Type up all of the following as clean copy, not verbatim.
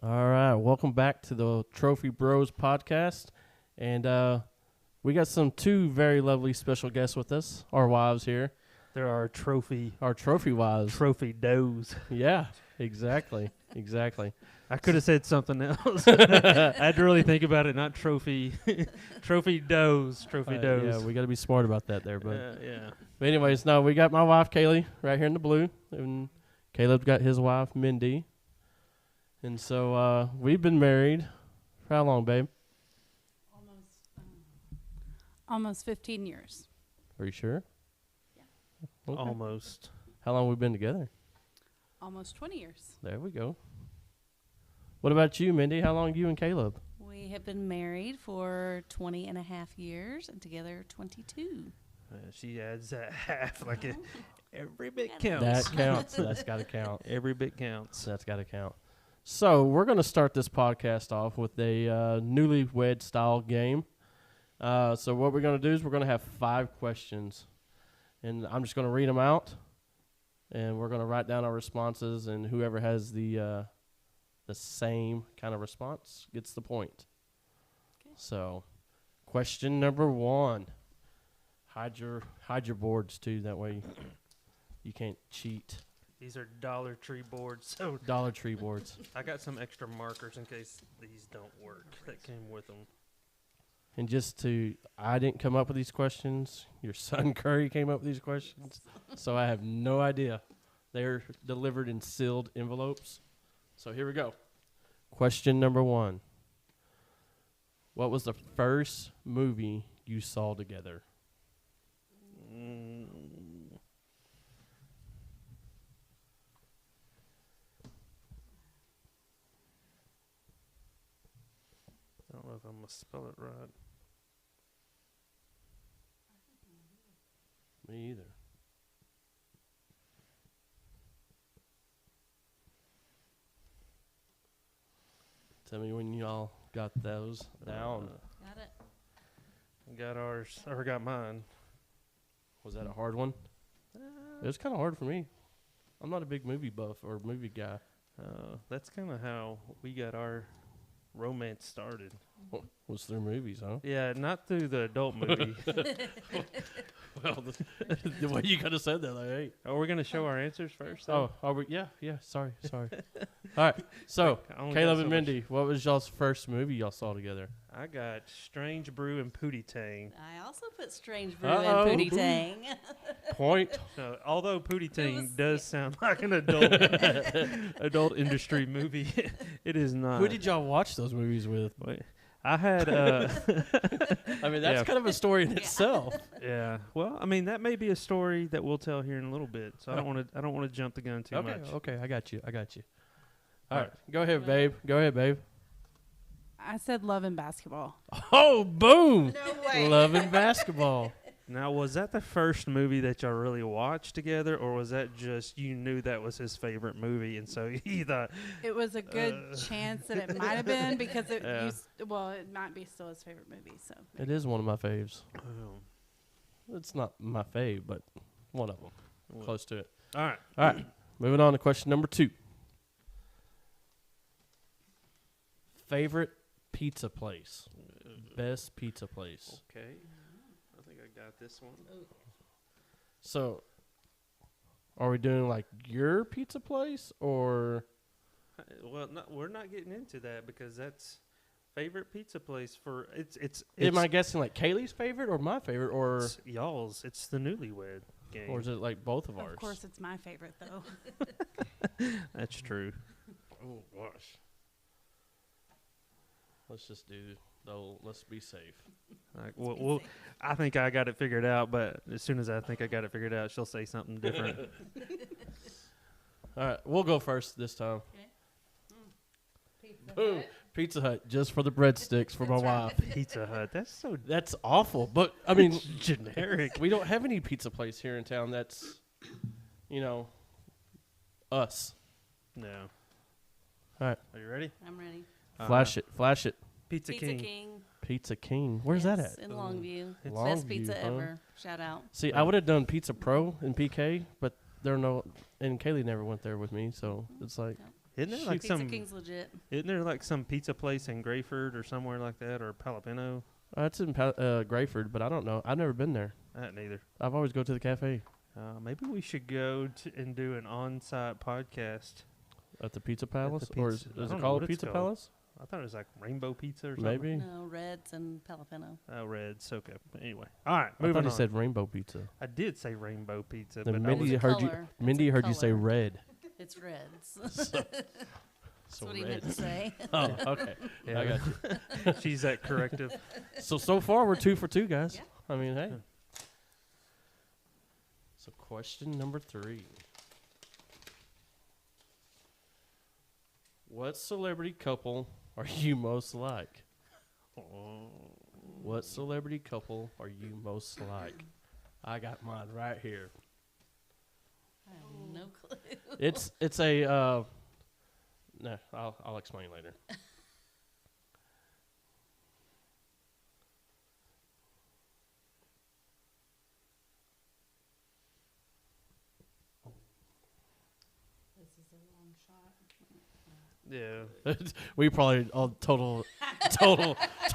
All right, welcome back to the Trophy Bros podcast, and we got two very lovely special guests with us, our wives here, There are trophy wives. trophy does. Yeah, exactly. I could have said something else. I had to really think about it. Not trophy, trophy does. Yeah, we got to be smart about that there, but Yeah. But anyways, no, we got my wife Kaylee right here in the blue, and Caleb's got his wife Mindy, and so we've been married for how long, babe? Almost 15 years. Are you sure? Yeah. Okay. Almost. How long we been together? Almost 20 years. There we go. What about you, Mindy? How long you and Caleb? We have been married for 20 and a half years and together 22. She adds that half like it. Every bit Yeah, counts. That counts. That's got to count. Every bit counts. That's got to count. So we're going to start this podcast off with a newlywed style game. So what we're going to do is we're going to have 5 questions, and I'm just going to read them out, and we're going to write down our responses, and whoever has the same kind of response gets the point. Okay. So, question number 1. Hide your boards too. That way you can't cheat. These are Dollar Tree boards. So Dollar Tree boards. I got some extra markers in case these don't work that came with them. And I didn't come up with these questions. Your son Curry came up with these questions. So I have no idea. They're delivered in sealed envelopes. So here we go. Question number 1. What was the first movie you saw together? I don't know if I'm going to spell it right. Me either. Tell me when y'all got those down. Got it. Got ours, or got mine. Was that a hard one? It was kind of hard for me. I'm not a big movie buff or movie guy. That's kind of how we got our romance started. Was through movies, huh? Yeah, not through the adult movie. Well, the way you could have said that, like, hey. Are we going to show our answers first? Oh, are we? Yeah. Sorry. All right. So, I only Caleb got and so much. Mindy, what was y'all's first movie y'all saw together? I got Strange Brew and Pootie Tang. I also put Strange Brew Uh-oh. and Pootie Tang. Point. Although Pootie Tang was- does sound like an adult industry movie, it is not. Who did y'all watch those movies with? Wait, I had I mean, that's Yeah. kind of a story in itself. yeah. Well, I mean that may be a story that we'll tell here in a little bit. So I don't want to jump the gun too much. Okay, I got you. All right, go ahead, babe. I said Love and Basketball. Oh, boom! No way. Love and Basketball. Now, was that the first movie that y'all really watched together, or was that just you knew that was his favorite movie, and so he thought, It was a good chance that it might have been because it Yeah. it might be still his favorite movie. So It is one of my faves. oh, It's not my fave, but one of them. well, Close to it. all right. All right, moving on to question number 2. Favorite pizza place? Best pizza place. Okay. I think I got this one. So, are we doing like your pizza place or? Well, no, we're not getting into that because that's favorite pizza place for it's Am I guessing like Kaylee's favorite or my favorite or? it's y'all's. It's the Newlywed Game. Or is it like both of ours? of course it's my favorite though. That's true. Oh gosh. Let's just do though. Let's be safe. Like, well, I think I got it figured out, but as soon as I think I got it figured out, she'll say something different. All right, we'll go first this time. Boom. Pizza Hut just for the breadsticks for my That's right. wife. Pizza Hut. That's so That's awful, but I mean, generic. we don't have any pizza place here in town that's, us. No. All right, Are you ready? I'm ready. flash it. Pizza King. Pizza King. Where's that Yes, at? in Longview. It's Best Longview, pizza huh? ever. Shout out. See, I would have done Pizza Pro in PK, but and Kaylee never went there with me, so it's like, Isn't there like Pizza some? King's legit. Isn't there like some pizza place in Grayford or somewhere like that, or Palapino? It's in Grayford, but I don't know. I've never been there. Neither. I've always go to the cafe Maybe we should go and do an on-site podcast. at the Pizza Palace, Pizza- or is I it don't know called what it's Pizza called. Palace? I thought it was like Rainbow Pizza or something. Maybe. No, Reds and Palapino. Oh, Reds. Okay. Anyway. All right. I Moving thought on. he said Rainbow Pizza. I did say Rainbow Pizza, Then but Mindy a heard you. color. Mindy It's a heard you say color. red. It's Reds. So That's what he meant to say. Oh, okay. Yeah. I got you. she's that corrective. So far we're 2 for 2, guys. Yeah. I mean, hey. Yeah. So question number 3. What celebrity couple are you most like? What celebrity couple are you most like? I got mine right here. I have no clue. It's a no, I'll explain later. This is a long shot. Yeah. We probably all total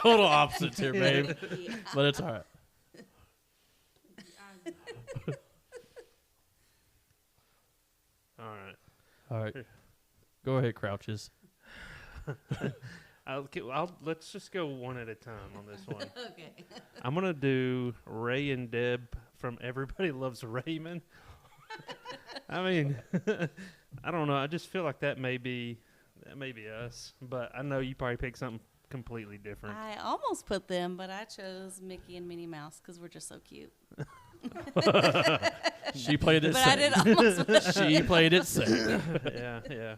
opposites here, babe. Yeah. But it's all right. All right. All right. Go ahead, Crouches. Let's just go one at a time on this one. Okay. I'm gonna do Ray and Deb from Everybody Loves Raymond. I mean, I don't know. I just feel like that may be us, but I know you probably picked something completely different. I almost put them, but I chose Mickey and Minnie Mouse because we're just so cute. She played it But I safe. did almost. She played it safe. Yeah.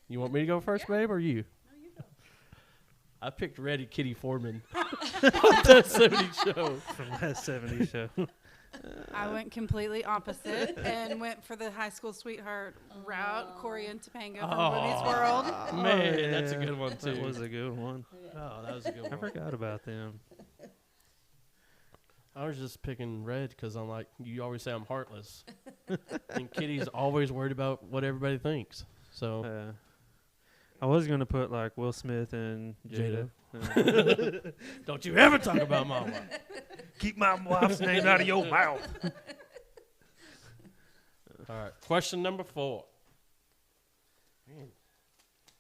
You want me to go first, babe, or you? No, you go. I picked Reddy Kitty Foreman from that 70s show. From that 70s show. I went completely opposite and went for the high school sweetheart route, Corey and Topanga from Woody's World. Man, that's a good one, too. That was a good one. Oh, that was a good I one. forgot about them. I was just picking Red because I'm like, you always say I'm heartless. And Kitty's always worried about what everybody thinks. So, I was gonna put like Will Smith and Jada. don't you ever talk about my wife. Keep my wife's name out of your mouth. All right. Question number 4. Man,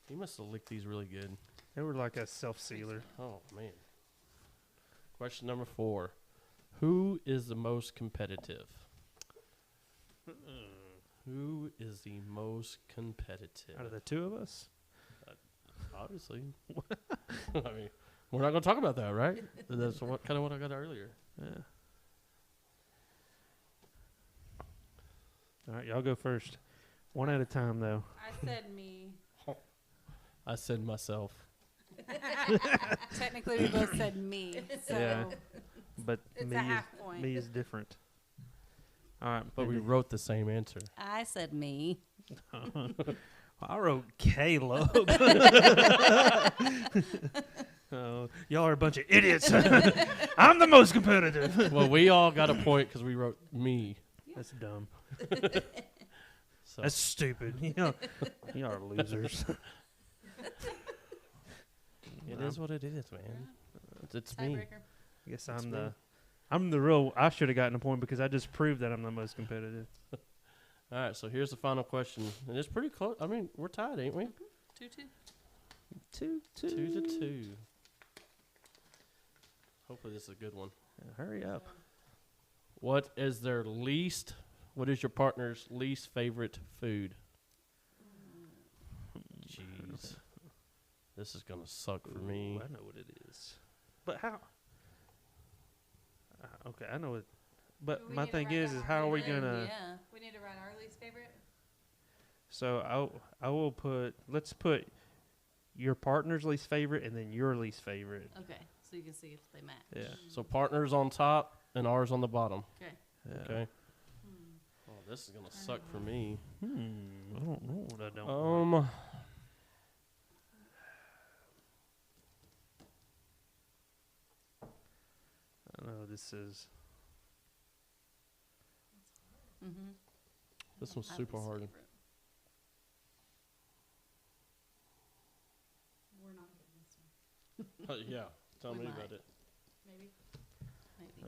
he must have licked these really good. They were like a self-sealer. Oh, man. Question number 4. Who is the most competitive? Who is the most competitive? Out of the two of us? Obviously. I mean, we're not going to talk about that, right? That's kind of what I got earlier. Yeah. All right, y'all go first. One at a time, though. I said me. I said myself. Technically, we both said me. So Yeah. But it's me a is, half point. me is different. All right, But we Mindy. wrote the same answer. I said me. I wrote Caleb. Oh, y'all are a bunch of idiots. I'm the most competitive. Well, we all got a point because we wrote me. That's dumb. So. That's stupid. Y'all are losers. It is what it is, man. It's me. Tiebreaker. I guess That's me. I'm the real. I should have gotten a point because I just proved that I'm the most competitive. All right, so here's the final question. And it's pretty close. I mean, we're tied, ain't we? 2-2. 2 to 2. Hopefully this is a good one. Hurry up. What is your partner's least favorite food? Jeez. This is going to suck for me. Ooh, I know what it is. But how? Okay, I know it. But We my need to thing write is down how are we Yeah. gonna? Yeah. we need to write our least favorite. So I will put. Let's put your partner's least favorite and then your least favorite. Okay. So you can see if they match. Yeah. So partners on top and ours on the bottom. Okay. Yeah. Okay. Oh, this is going to suck for me. I don't know what I don't. like. I know this is. Mm-hmm. This one's super hard. Yeah, tell We me might. about it. Maybe.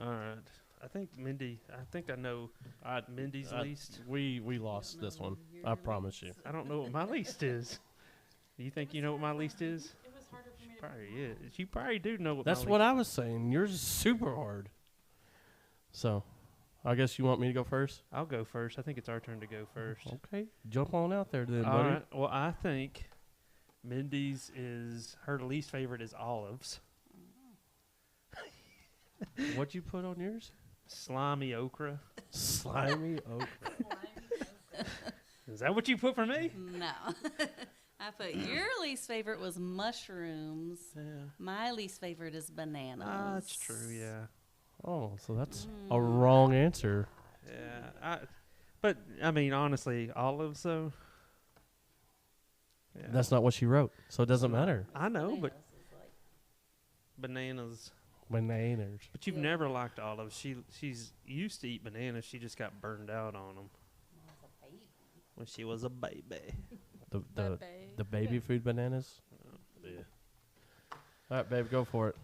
All right. I think I know Mindy's least. We lost this one. I promise you. I don't know what my least is. Do you think you know what my least is? It was harder for me to Probably is. You probably do know what That's my what I was saying. Yours is super hard. So, I guess you want me to go first? I'll go first. I think it's our turn to go first. Okay, jump on out there then, All buddy. right. Well, I think Mindy's is her least favorite is olives. What'd you put on yours? Slimy okra. Slimy okra. Is that what you put for me? No. I put your least favorite was mushrooms. Yeah. My least favorite is bananas. That's true. Yeah. Oh, so that's a wrong answer. Yeah. But I mean, honestly, olives though. Yeah. That's not what she wrote, so it doesn't matter. I know, but Bananas is like- bananas. Bananas. But you've Yeah. never liked olives. She's used to eat bananas. She just got burned out on them when she was a baby. The baby food bananas. Yeah. All right, babe, go for it.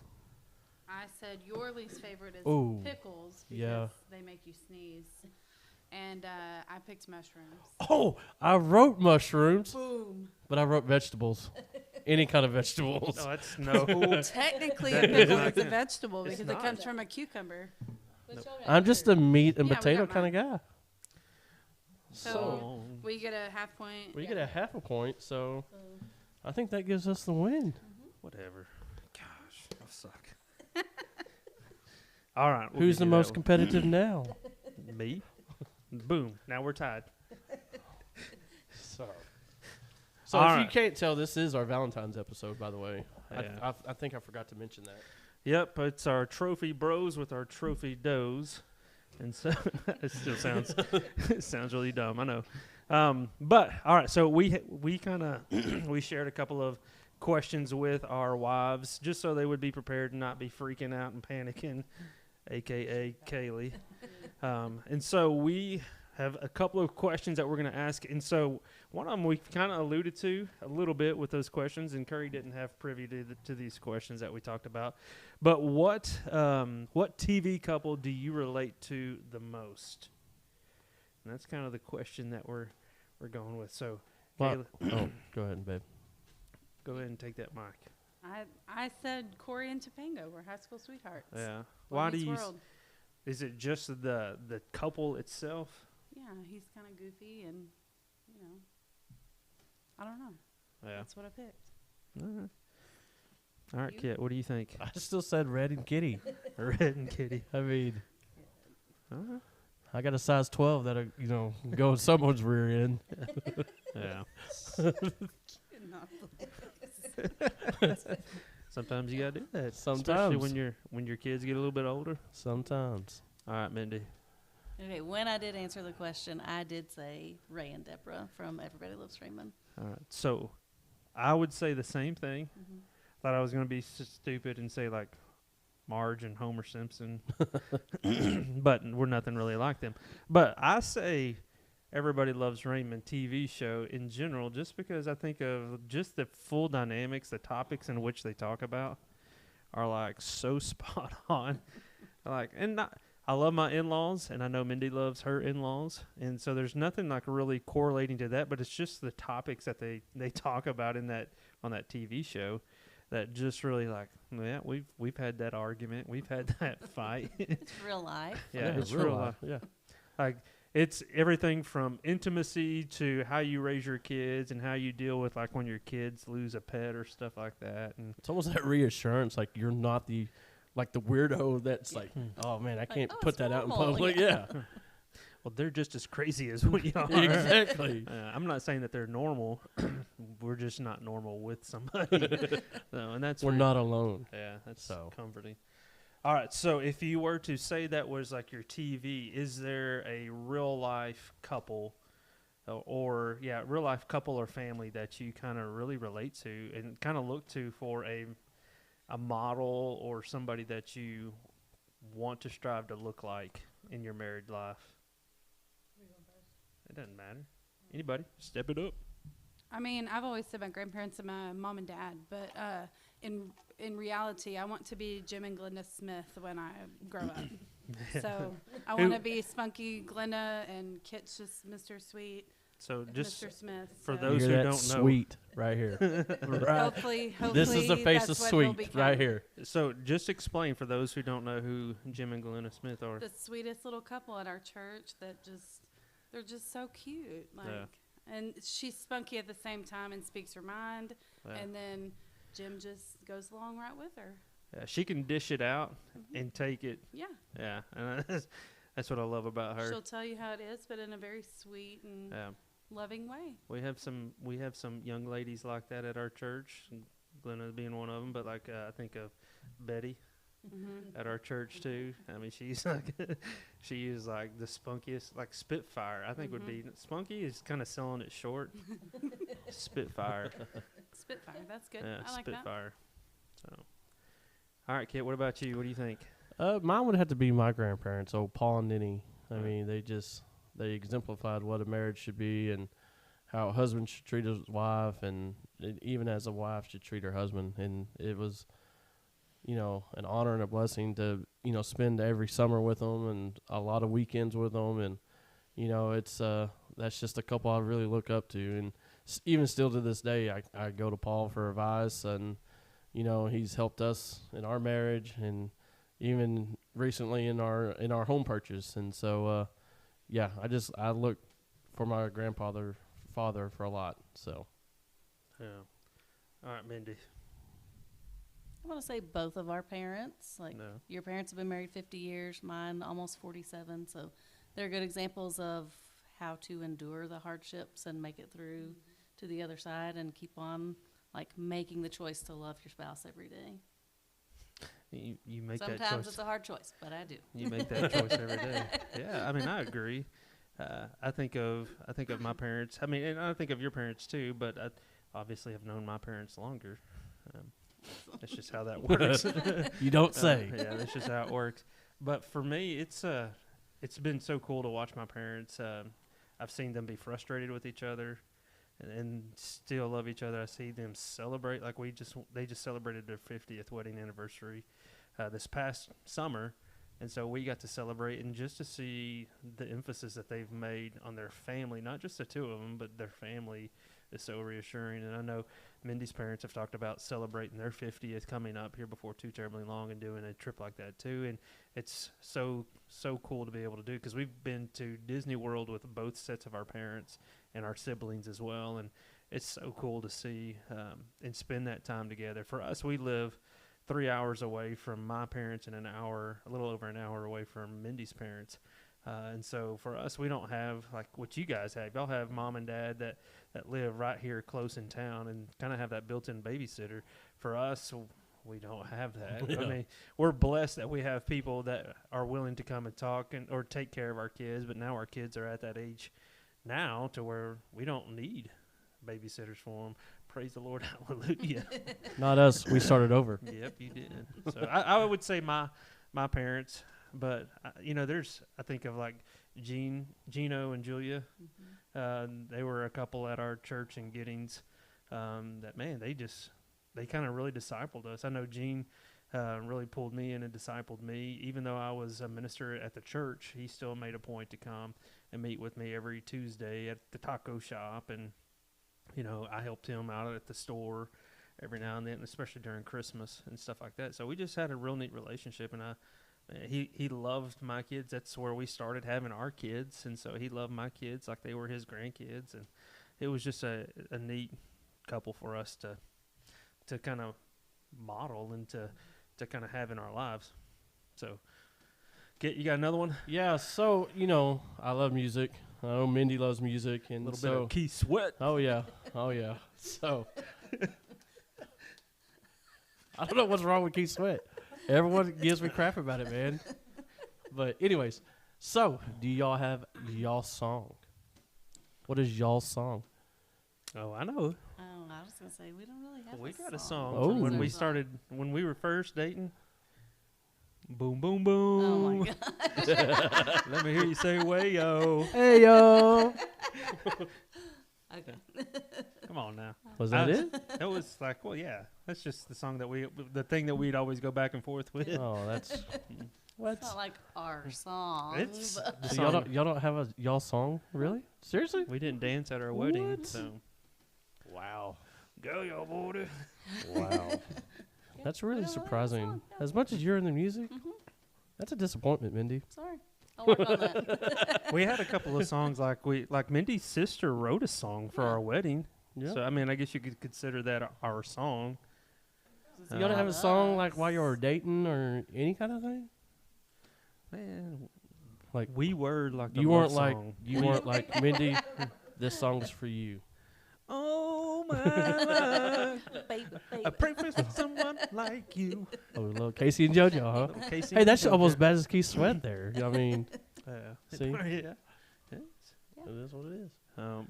I said your least favorite is Ooh, pickles because yeah. they make you sneeze. And I picked mushrooms. Oh, I wrote mushrooms, Boom. but I wrote vegetables. Any kind of vegetables. No, that's no. Technically, That a is pickle not- is a vegetable it's because it not. comes from a cucumber. I'm just a meat and Yeah, we potato got kind of guy. So we get a half point. We get a half a point, so I think that gives us the win. Whatever. Gosh, I suck. All right. we'll Who's give the you most that competitive now? one. Me. Boom. Now we're tied. So All if you right. can't tell, this is our Valentine's episode, by the way. Yeah. I think I forgot to mention that. Yep, it's our trophy bros with our trophy does, and so it still sounds it sounds really dumb. I know, but all right. So we kind of we shared a couple of questions with our wives just so they would be prepared and not be freaking out and panicking, aka Kaylee. And so we have a couple of questions that we're going to ask. And so one of them we kind of alluded to a little bit with those questions, and Curry didn't have privy to these questions that we talked about. But what TV couple do you relate to the most? And that's kind of the question that we're going with. So, Well, Kayla, go ahead, babe. go ahead and take that mic. I said Corey and Topanga were high school sweethearts. Yeah. Boy Why do Meets you? World. Is it just the couple itself? Yeah, he's kind of goofy and, I don't know. Yeah. That's what I picked. All right, You? Kit. What do you think? I still said Red and Kitty. Red and Kitty. I mean, Uh-huh. I got a size 12 that'll, go in someone's rear end. Yeah. Not Sometimes you gotta do that. Sometimes. Especially when your kids get a little bit older. Sometimes. All right, Mindy. Okay, when I did answer the question, I did say Ray and Deborah from Everybody Loves Raymond. All right. So, I would say the same thing. Mm-hmm. Thought I was gonna be stupid and say like Marge and Homer Simpson, but we're nothing really like them. But I say Everybody Loves Raymond TV show in general, just because I think of just the full dynamics, the topics in which they talk about are like so spot on. I love my in-laws, and I know Mindy loves her in-laws, and so there's nothing like really correlating to that, but it's just the topics that they talk about on that TV show that just really like, yeah, we've had that argument, we've had that fight. It's real life. Yeah, it's real real life. life. Yeah. Like it's everything from intimacy to how you raise your kids and how you deal with like when your kids lose a pet or stuff like that. And It's almost that reassurance, like you're not the weirdo that's like, oh man, I can't oh, put it's that out in normal, public. yeah. Yeah, well, they're just as crazy as we are. exactly. I'm not saying that they're normal. We're just not normal with somebody. No, and that's We're re- not alone. Yeah, that's So. comforting. All right, so if you were to say that was like your TV, is there a real life couple, real life couple or family that you kind of really relate to and kind of look to for a model or somebody that you want to strive to look like in your married life? It doesn't matter. Anybody, step it up. I mean, I've always said my grandparents and my mom and dad, but in reality, I want to be Jim and Glenda Smith when I grow up. So I want to be Spunky Glenda and Kit's just Mr. Sweet, So just Mr. Smith. for so. those Hear who that? don't know, Sweet right here. Right. Hopefully, This is the face of that's what it'll sweet become. right here. so just explain for those who don't know who Jim and Glenna Smith are. The sweetest little couple at our church they're just so cute. Like, and she's spunky at the same time and speaks her mind. Yeah. And then Jim just goes along right with her. Yeah, she can dish it out and take it. Yeah. Yeah, and that's what I love about her. She'll tell you how it is, but in a very sweet and loving way. We have some young ladies like that at our church, and Glenna being one of them. But like I think of Betty at our church too. I mean, she's like she is like the spunkiest, like Spitfire. I think would be Spunky is kind of selling it short. Spitfire. Spitfire, that's good. Yeah, I like that. Spitfire. So, all right, Kit. What about you? What do you think? Mine would have to be my grandparents, old Paul and Ninny. I mean, they exemplified what a marriage should be and how a husband should treat his wife, and even as a wife should treat her husband. And it was, an honor and a blessing to, spend every summer with them and a lot of weekends with them. And, it's that's just a couple I really look up to. And even still to this day, I go to Paul for advice, and, he's helped us in our marriage and even recently in our home purchase. And so, I look for my father for a lot. So, Yeah. All right, Mindy. I want to say both of our parents. Like No. your parents have been married 50 years, mine almost 47. So they're good examples of how to endure the hardships and make it through to the other side and keep on like making the choice to love your spouse every day. You make that choice. Sometimes it's a hard choice, but I do. You make that choice every day. Yeah, I mean, I agree. I think of my parents. I mean, and I think of your parents too. But I obviously have known my parents longer. That's just how that works. you don't say. Yeah, that's just how it works. But for me, it's been so cool to watch my parents. I've seen them be frustrated with each other, and still love each other. I see them celebrate. Like they just celebrated their 50th wedding anniversary this past summer. And so we got to celebrate, and just to see the emphasis that they've made on their family, not just the two of them, but their family is so reassuring. And I know Mindy's parents have talked about celebrating their 50th coming up here before too terribly long and doing a trip like that too. And it's so cool to be able to do, because we've been to Disney World with both sets of our parents and our siblings as well. And it's so cool to see and spend that time together. For us, we live 3 hours away from my parents and a little over an hour away from Mindy's parents. And so for us, we don't have like what you guys have. Y'all have mom and dad that live right here close in town and kind of have that built-in babysitter. For us, we don't have that. Yeah. I mean, we're blessed that we have people that are willing to come and talk or take care of our kids. But now our kids are at that age now to where we don't need babysitters for them. Praise the Lord, hallelujah. Not us. We started over. Yep, you did. So I would say my parents, but I think of like Gino and Julia. They were a couple at our church in Giddings. That man, they kind of really discipled us. I know Gene really pulled me in and discipled me. Even though I was a minister at the church, he still made a point to come and meet with me every Tuesday at the taco shop, and I helped him out at the store every now and then, especially during Christmas and stuff like that. So we just had a real neat relationship, and he loved my kids. That's where we started having our kids, and so he loved my kids like they were his grandkids, and it was just a neat couple for us to kind of model and to kind of have in our lives. So, you got another one? Yeah, so, I love music. I know Mindy loves music. And A little bit of Keith Sweat. Oh, yeah. So, I don't know what's wrong with Keith Sweat. Everyone gives me crap about it, man. But anyways, so, do y'all have y'all song? What is y'all song? Oh, I know. Oh, I was gonna say we don't really have. We got a song. song Oh. from when we were first dating. Boom, boom, boom. Oh my god. Let me hear you say, way yo. Hey, yo. Okay. Come on now. Was that it? It was like, well, yeah. That's just the song the thing that we'd always go back and forth with. Oh, that's what? It's not like our song. It's but- the So song. y'all don't have a y'all song, really? Seriously? We didn't dance at our wedding, What? so Wow. go y'all boy. Wow. That's really we don't have a surprising. song, no. As much as you're in the music, Mhm. that's a disappointment, Mindy. Sorry. I'll work on that. We had a couple of songs like Mindy's sister wrote a song for Yeah. our wedding. Yeah. So I mean, I guess you could consider that our song. You don't have a song like while you were dating or any kind of thing? Man, Like we were like the you love weren't like song. you weren't like Mindy. This song's for you. Oh my life, Baby, baby. I pray for someone like you. Oh, little Casey and JoJo, huh? Little Casey Hey, and that's JoJo. almost bad as Keith Sweat there. I mean, See? yeah. it is what it is.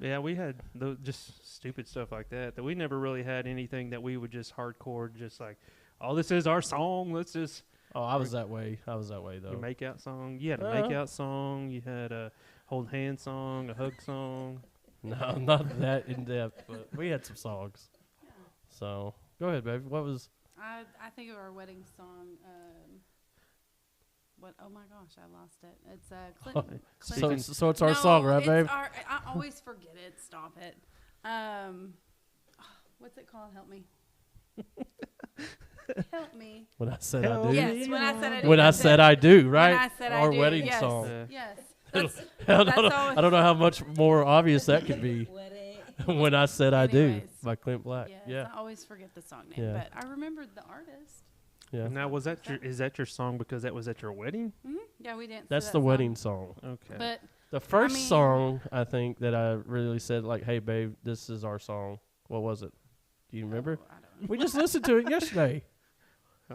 Yeah, we had just stupid stuff like that. That we never really had anything that we would just hardcore, just like, oh, this is our song. Let's just Oh, I was that way. I was that way though. your make out song. You had a Uh-huh. make out song. You had a hold hand song, a hug song. No, not that in depth, but we had some songs. So go ahead, baby. What was? I think of our wedding song. What? Oh my gosh, I lost it. It's Clinton. So it's our song, right, it's babe? I always forget it. Stop it. What's it called? Help me. Help me. When I said Help I do. Yes, when I said I do. When I that's said it. I do, right? When I said Our I do. wedding yes. song. Yeah. Yes. I That's, don't that's know- always- I don't know how much more obvious that could be. When I said I do Anyways. by Clint Black. Yes, Yeah. I always forget the song name, Yeah. but I remembered the artist. Yeah. Now, is that your song because that was at your wedding? Hmm. Yeah, we danced. to That's that the song. wedding song. Okay. But The first mean- song I think that I really said like, "Hey, babe, this is our song." What was it? Do you remember? oh, I don't know. We just listened to it yesterday. I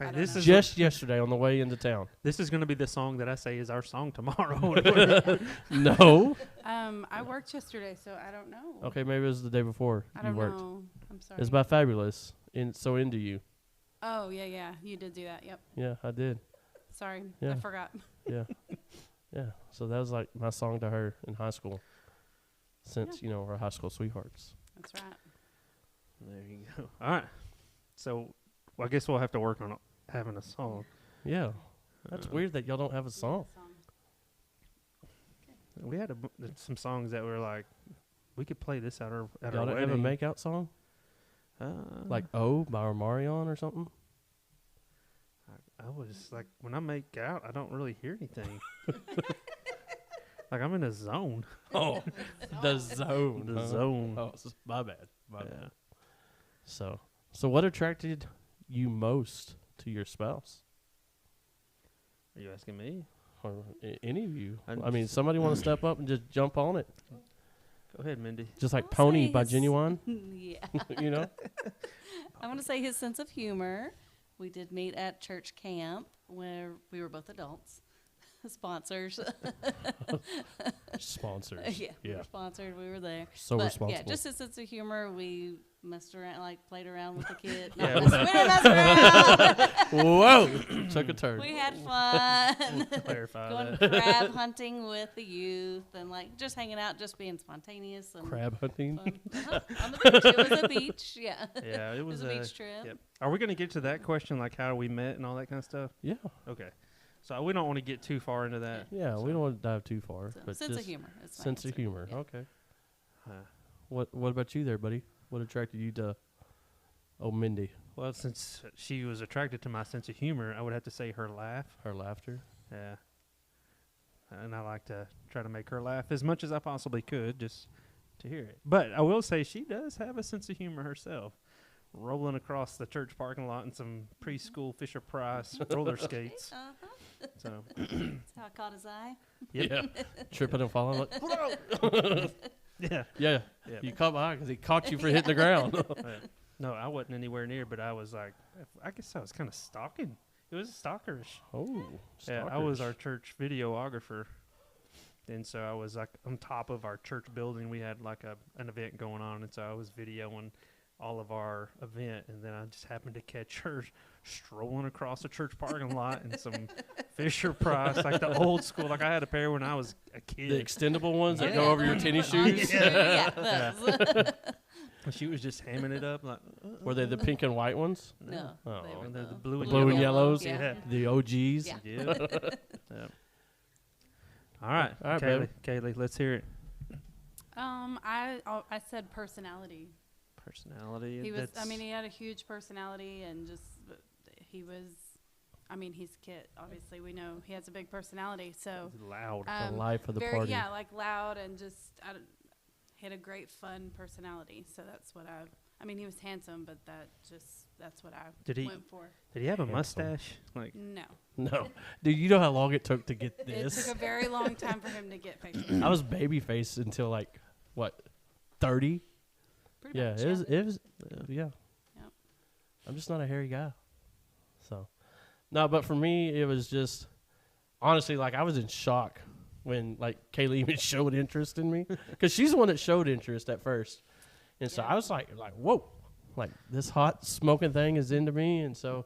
don't This know. is Just yesterday on the way into town. this is going to be the song that I say is our song tomorrow. No. I worked yesterday, so I don't know. Okay, maybe it was the day before I you don't worked. know. I'm sorry. It's by Fabulous. So into you. Oh yeah, you did do that. Yep. Yeah, I did. Sorry, Yeah. I forgot. Yeah. Yeah. So that was like my song to her in high school. Since, our high school sweethearts. That's right. There you go. All right. So, I guess we'll have to work on having a song. Yeah. That's weird that y'all don't have a song. We had some songs that were like, we could play this at our Y'all wedding. don't have a make-out song? Like Oh by Marion or something? I was like, when I make out, I don't really hear anything. Like I'm in a zone. Oh, the zone. The huh? zone. Oh, my bad. My Yeah. bad. So what attracted you most to your spouse? Are you asking me? Or any of you? I'm I mean, just- somebody want to step up and just jump on it? Go ahead, Mindy. Just like I'll Pony say by his- Genuine, Yeah. you know? I want to say his sense of humor. We did meet at church camp where we were both adults, sponsors. Sponsors. Yeah, we Yeah. were sponsored. We were there. So But responsible. yeah, just his sense of humor. We messed around, like played around with the kid. Yeah, No, we didn't mess around. Whoa! Took a turn. We had fun. Clarify Going that. crab hunting with the youth and like just hanging out, just being spontaneous and Crab hunting. fun. On the beach. It was a beach. Yeah. Yeah, it was a beach trip. Yep. Are we going to get to that question, like how we met and all that kind of stuff? Yeah. Okay. So we don't want to get too far into that. Yeah, we don't want to dive too far. So, but sense of just humor. Is my Sense of answer. humor. Yeah. Okay. Uh, What about you there, buddy? What attracted you to Mindy? well, since she was attracted to my sense of humor, I would have to say her laugh. Her laughter? Yeah. And I like to try to make her laugh as much as I possibly could just to hear it. But I will say she does have a sense of humor herself. Rolling across the church parking lot in some preschool Fisher Price roller skates. Uh-huh. So, That's how I caught his eye. yep. Yeah. Tripping and falling. Like, Yeah. yeah. Yeah. You caught my eye because he caught you for hitting the ground. No, I wasn't anywhere near, but I was like, I guess I was kind of stalking. It was stalkerish. Oh. Yeah, I was stalkerish. our church videographer. And so I was like on top of our church building. We had like an event going on. And so I was videoing all of our event. And then I just happened to catch her strolling across the church parking lot in some Fisher Price, like the old school. Like I had a pair when I was a kid. The extendable ones that Yeah. go over your tennis shoes. Yeah, those. She was just hamming it up like. Were they the pink and white ones? No. Oh. They were They're the the blue and Blue and yellow. yellows? Yeah. The OGs? Yeah. Yeah. Yep. All right, All right, Kaylee, let's hear it. I said personality. Personality. He was. I that's- mean, he had a huge personality, and just he was. I mean, he's Kit. Obviously, we know he has a big personality. So he's loud. The life of the very, party. yeah, like loud and just. He had a great, fun personality. So that's what I mean, he was handsome, but that's what I went for. Did he have a Handsome. mustache? Like No, No. Dude, you know how long it took to get it this? took a very long time for him to get facial. I was baby faced until like, what, 30? Pretty Yeah, much, it was yeah. Yep. I'm just not a hairy guy. So, no, but for me, it was just, honestly, like, I was in shock when, like, Kaylee even showed interest in me. Because she's the one that showed interest at first. And so Yeah. I was like, whoa, like, this hot smoking thing is into me. And so,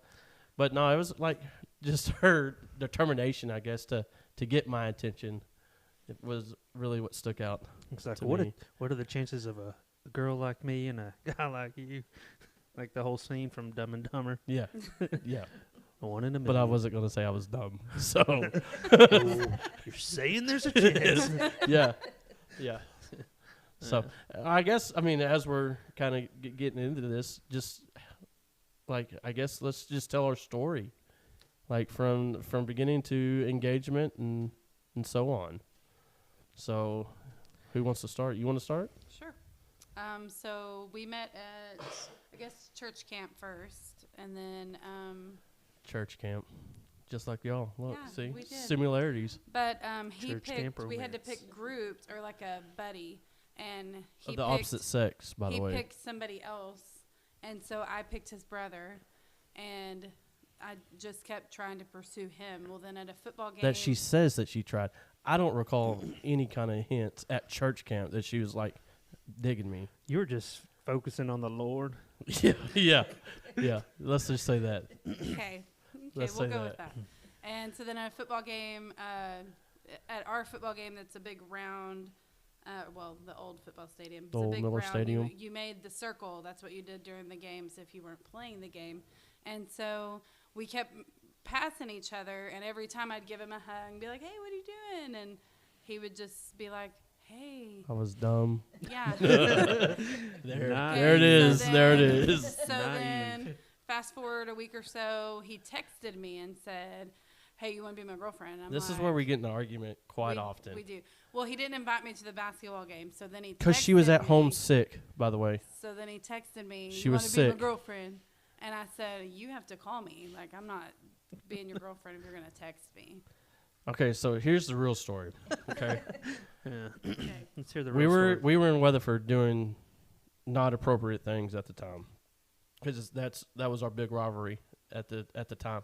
but no, it was, like, just her determination, I guess, to get my attention. It was really what stuck out. exactly. To me. What are the chances of a girl like me and a guy like you? Like the whole scene from Dumb and Dumber. Yeah, yeah. A one in a But I million. wasn't going to say I was dumb. So, You're saying there's a chance. yeah, yeah. So, I guess, I mean, as we're kind of getting into this, just, like, I guess let's just tell our story. Like, from beginning to engagement and so on. So, who wants to start? You want to start? Sure. So we met at, I guess, church camp first, and then, Church camp. Just like y'all. Look, Yeah, see? we did. Similarities. but he Church camp picked. We had to romance. pick groups or like a buddy, and he Of the picked, opposite sex, by the he way. picked somebody else, and so I picked his brother, and I just kept trying to pursue him. Well, then at a football game, That she says that she tried. I don't recall any kind of hints at church camp that she was, like, digging me. You were just focusing on the Lord. Yeah. Let's just say that. Okay, Let's we'll say go that. with that. And so then at a football game, at our football game, that's a big round. Well, the old football stadium. It's The a old big Miller round. Stadium. You made the circle. That's what you did during the games if you weren't playing the game. And so we kept passing each other, and every time I'd give him a hug and be like, "Hey, what are you doing?" And he would just be like, "Hey, I was dumb. yeah." There Nice. it is. So There it then- is. So Naive. then, fast forward a week or so, he texted me and said, "Hey, you want to be my girlfriend?" I'm This is like, where we get in an argument quite we often. do. Well, he didn't invite me to the basketball game, so then he Because she was texted at home me. sick, by the way. So then he texted me, She "You was want to be my sick. girlfriend?" And I said, "You have to call me. Like, I'm not being your girlfriend if you're gonna text me." Okay, so here's the real story. Okay, Yeah. Okay. Let's hear the we real were story. in Weatherford doing not appropriate things at the time, because that was our big rivalry at the time,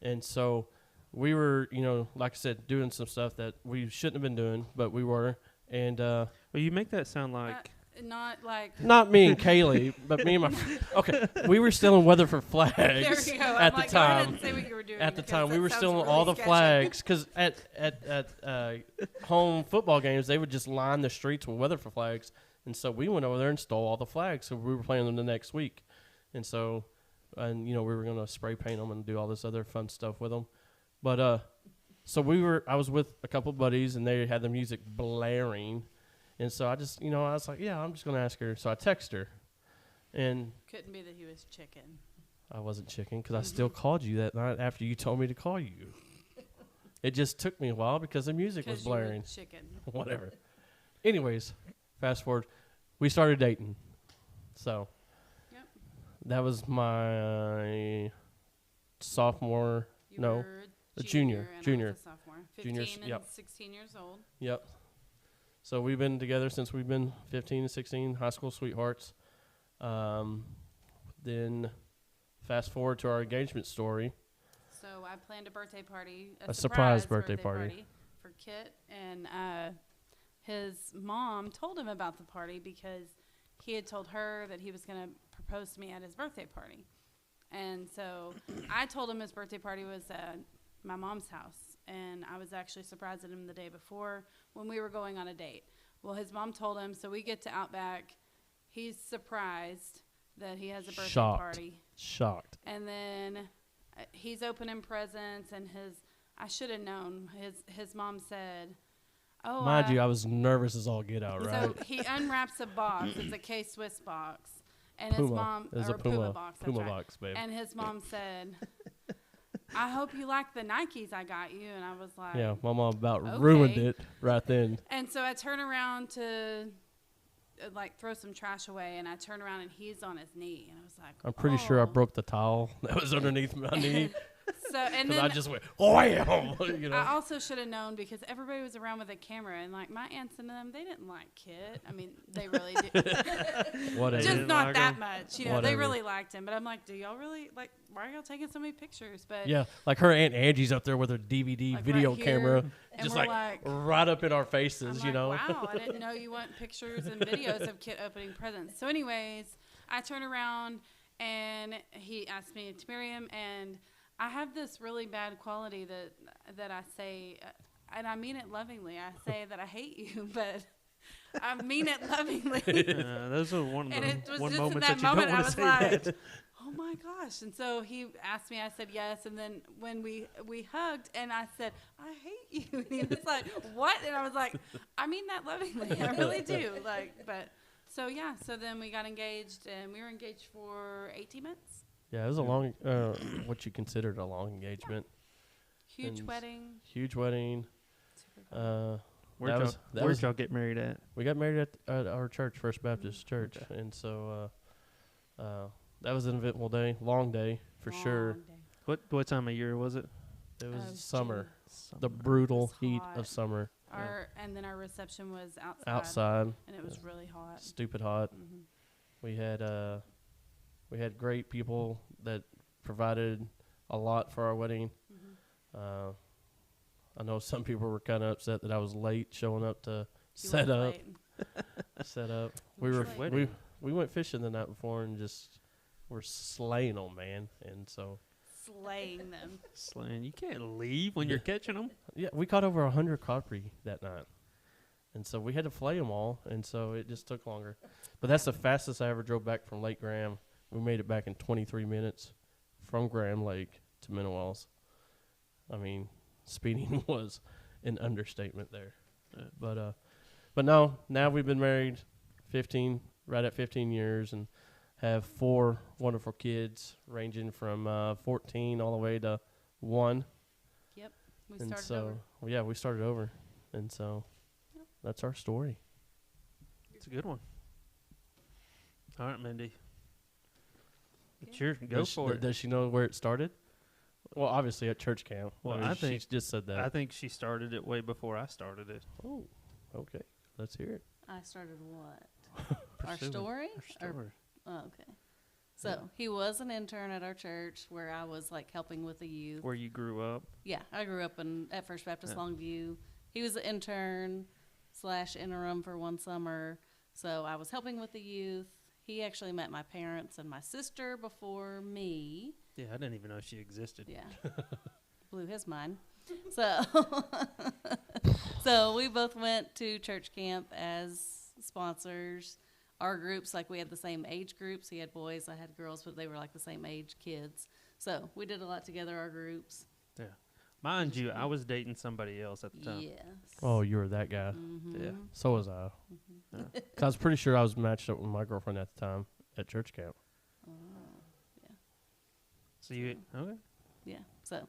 and so we were, like I said, doing some stuff that we shouldn't have been doing, but we were, and Well, you make that sound like Not like. not me and Kaylee, but me and my okay, we were still in Weatherford flags There you go. at I'm the like, go ahead time. and say what you were doing At the because time, we that were sounds still on really all the sketchy. flags because at home football games they would just line the streets with Weatherford flags, and so we went over there and stole all the flags. So we were playing them the next week, and so we were gonna spray paint them and do all this other fun stuff with them. But so I was with a couple buddies and they had the music blaring, and so I just I was like, yeah, I'm just gonna ask her. So I text her, and Couldn't be that he was chicken. I wasn't chicken because I still called you that night after you told me to call you. It just took me a while because the music was 'Cause you were blaring. chicken. Whatever. Anyways, fast forward. We started dating. So Yep. that was my sophomore. You No, were a junior, and I was junior. a sophomore. 15 Juniors, and yep. 16 years old. Yep. So we've been together since we've been 15 and 16, high school sweethearts. Then fast forward to our engagement story. So I planned a birthday party, A surprise birthday party party. for Kit, and his mom told him about the party because he had told her that he was going to propose to me at his birthday party. And so I told him his birthday party was at my mom's house, and I was actually surprising him the day before when we were going on a date. Well, his mom told him, so we get to Outback. he's surprised that he has a birthday Shocked. party. Shocked. And then he's opening presents, and I should have known. His mom said, "Oh, Mind you, I was nervous as all get out, right? So he unwraps a box. It's a K-Swiss box, and Puma. his mom It was a or Puma box. That's Puma right. box, babe. And his mom said, "I hope you like the Nikes I got you." And I was like, Yeah, my mom about okay. ruined it right then. And so I turn around to like throw some trash away, and I turn around and he's on his knee, and I was like, I'm pretty sure I "Oh." broke the towel that was underneath my knee. So and Because then I just went, wham! You know? I also should have known because everybody was around with a camera, and like my aunts and them, they didn't like Kit. I mean, they really did. Whatever. Just didn't not like that him. much. You know, Whatever. they really liked him. But I'm like, do y'all really like? Why are y'all taking so many pictures? But Yeah, like her Aunt Angie's up there with her DVD like video right here, camera, and just we're like right up in our faces, I'm you like, know. wow, I didn't know you want pictures and videos of Kit opening presents. So, anyways, I turn around and he asked me to marry him, and I have this really bad quality that I say, and I mean it lovingly. I say that I hate you, but I mean it lovingly. Those are one of And the it was one just in moments that that you moment don't I want was to say like, that. oh my gosh. And so he asked me, I said yes. And then when we hugged and I said, I hate you. And he was like, what? And I was like, I mean that lovingly. I really do. But so yeah. So then we got engaged, and we were engaged for 18 months. Yeah, it was a long, what you considered a long engagement. Huge And wedding. Huge wedding. Super fun. Where'd y'all get married at? We got married at our church, First Baptist Church, and so that was an eventful day, long day for sure. Long day. What time of year was it? It It was was summer, Summer. the brutal was heat hot. of summer. And then our reception was outside. Outside, And it was really hot. stupid hot. Mhm. We had great people that provided a lot for our wedding. Mhm. I know some people were kind of upset that I was late showing up to He set was up. late. Set up. He We was were late. Wedding. we went fishing the night before and just were slaying them, man. And so Slaying them. Slaying. You can't leave when you're catching them. yeah, we caught over 100 coppery that night, and so we had to flay them all, and so it just took longer. But that's the fastest I ever drove back from Lake Graham. We made it back in 23 minutes from Graham Lake to Minnewells. I mean, speeding was an understatement there. But no, now we've been married 15, right at 15 years, and have 4 wonderful kids ranging from 14 all the way to 1. Yep. We And started so, over. well, yeah, we started over. And so that's our story. It's a good one. All right, Mindy. It's Okay. your go Does, for it. does she know where it started? Well, obviously at church camp. Well, I I think- she just said that. I think she started it way before I started it. Oh, okay. Let's hear it. I started what? Our Pursuing story? Our Or- story. Oh, okay. So he was an intern at our church where I was like helping with the youth. Where you grew up. Yeah, I grew up at First Baptist Yeah. Longview. He was an intern / interim for one summer. So I was helping with the youth. He actually met my parents and my sister before me. Yeah, I didn't even know she existed. Yeah. Blew his mind. So so we both went to church camp as sponsors. Our groups, like we had the same age groups. He had boys, I had girls, but they were like the same age kids. So we did a lot together, our groups. Yeah. Mind you, I was dating somebody else at the time. Yes. Oh, you were that guy. Mm-hmm. Yeah. So was I. Yeah. 'Cause I was pretty sure I was matched up with my girlfriend at the time at church camp. Oh, yeah. So you okay? Yeah. So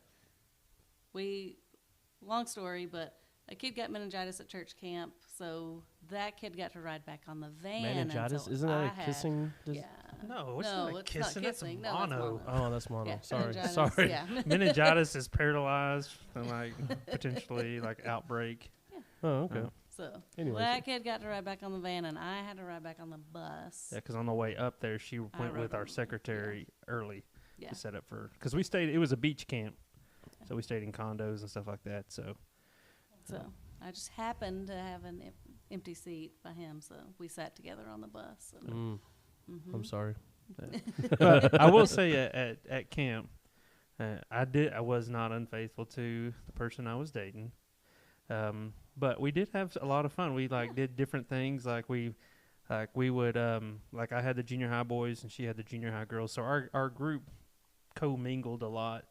long story, but a kid got meningitis at church camp, so that kid got to ride back on the van. Meningitis? until Isn't that I a had- kissing? Yeah. No, it's No, not it's kissing. not That's kissing. No, that's mono. mono. Oh, that's mono. Yeah, Sorry. meningitis, Sorry. Yeah. Meningitis is paralyzed and like potentially like outbreak. Oh, okay. So Anyways. that kid got to ride back on the van, and I had to ride back on the bus. Yeah, because on the way up there, she went rode with our on- secretary early Yeah. to set up for. Because we stayed. It was a beach camp, so we stayed in condos and stuff like that. So So I just happened to have an empty seat by him, so we sat together on the bus. And, Mm, mhm. I'm sorry. but I will say at camp, I was not unfaithful to the person I was dating, but we did have a lot of fun. We did different things. Like we Like we would, like I had the junior high boys and she had the junior high girls. So our group co-mingled a lot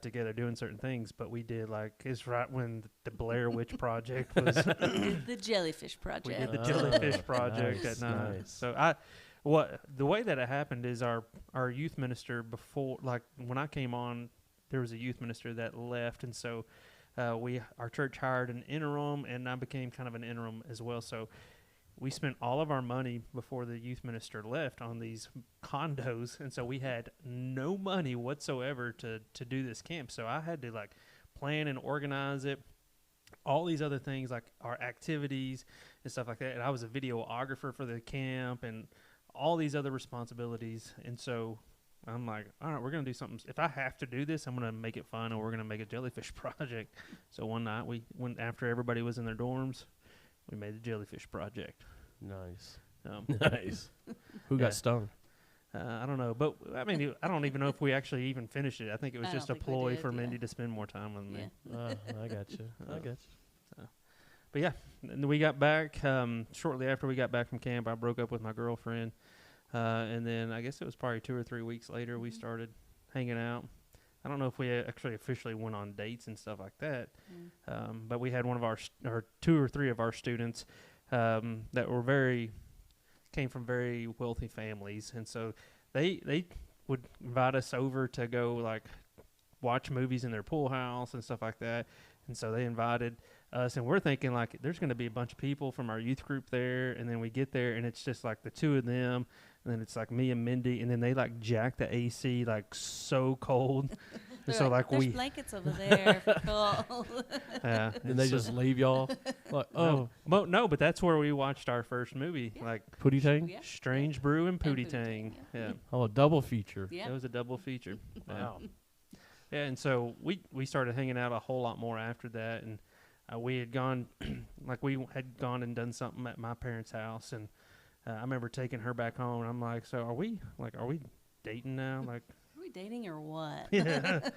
together doing certain things. But we did it's right when the Blair Witch Project was. The Jellyfish Project. We did the Jellyfish Project nice, at night. nice. So the way that it happened is our youth minister before, like when I came on, there was a youth minister that left, and so our church hired an interim, and I became kind of an interim as well. So we spent all of our money before the youth minister left on these condos, and so we had no money whatsoever to do this camp. So I had to plan and organize it, all these other things like our activities and stuff like that. And I was a videographer for the camp and all these other responsibilities. And so I'm like, all right, we're going to do something. If I have to do this, I'm going to make it fun, and we're going to make a jellyfish project. So one night we went after everybody was in their dorms. We made the Jellyfish Project. Nice. Nice. Who Yeah. got stoned? I don't know. But, I mean, I don't even know if we actually even finished it. I think it was I just a don't think we ploy did, for yeah. Mindy to spend more time with me. Yeah. I got you. I got you. But, yeah, and we got back. Shortly after we got back from camp, I broke up with my girlfriend. And then I guess it was probably 2 or 3 weeks later we started hanging out. I don't know if we actually officially went on dates and stuff like that. But we had one of or 2 or 3 of our students that were came from very wealthy families, and so they would invite us over to go watch movies in their pool house and stuff like that. And so they invited us, and we're thinking there's going to be a bunch of people from our youth group there, and then we get there and it's just the 2 of them, and then it's me and Mindy, and then they jack the AC so cold. And so There's blankets over there. Cool. yeah, And they just leave y'all? no, but that's where we watched our first movie, Yeah. Pootie Tang? Yeah. Strange Brew and Pootie Pootie Tang. Tang, Yeah, Oh, a double feature. Yeah. it was a double feature. Wow. Yeah, and so we started hanging out a whole lot more after that, and we had gone we had gone and done something at my parents' house, and I remember taking her back home, and I'm like, so are we dating now? Are we dating or what? Yeah.